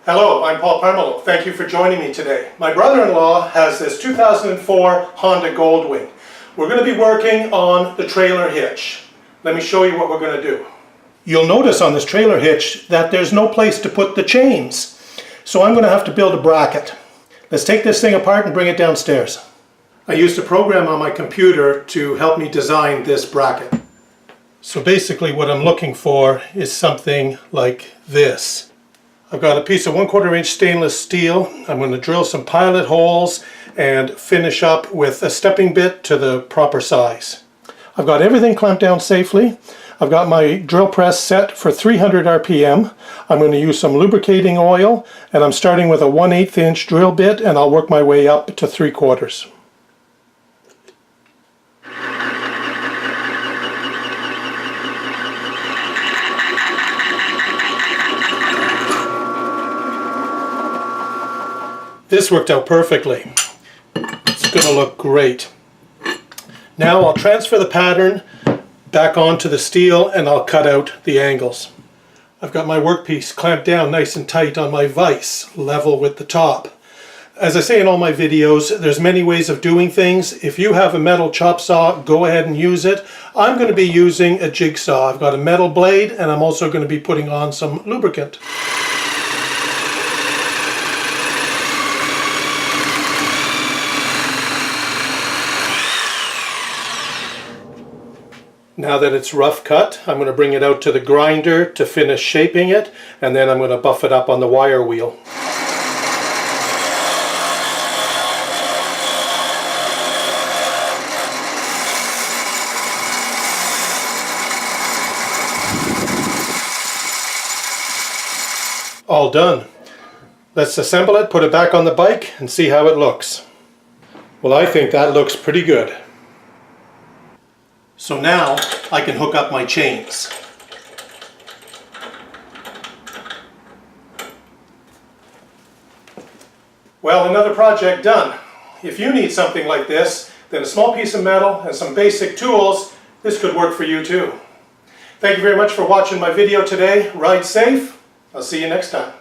Hello, I'm Paul Pomerleau. Thank you for joining me today. My brother-in-law has this 2004 Honda Goldwing. We're going to be working on the trailer hitch. Let me show you what we're going to do. You'll notice on this trailer hitch that there's no place to put the chains. So I'm going to have to build a bracket. Let's take this thing apart and bring it downstairs. I used a program on my computer to help me design this bracket. So basically what I'm looking for is something like this. I've got a piece of 1/4 inch stainless steel. I'm going to drill some pilot holes and finish up with a stepping bit to the proper size. I've got everything clamped down safely. I've got my drill press set for 300 RPM. I'm going to use some lubricating oil, and I'm starting with a 1/8 inch drill bit, and I'll work my way up to 3/4. This worked out perfectly. It's going to look great. Now I'll transfer the pattern back onto the steel and I'll cut out the angles. I've got my workpiece clamped down nice and tight on my vise, level with the top. As I say in all my videos, there's many ways of doing things. If you have a metal chop saw, go ahead and use it. I'm going to be using a jigsaw. I've got a metal blade and I'm also going to be putting on some lubricant. Now that it's rough cut, I'm going to bring it out to the grinder to finish shaping it, and then I'm going to buff it up on the wire wheel. All done. Let's assemble it, put it back on the bike, and see how it looks. Well, I think that looks pretty good. So now I can hook up my chains. Well, another project done. If you need something like this, then a small piece of metal and some basic tools, this could work for you too. Thank you very much for watching my video today. Ride safe. I'll see you next time.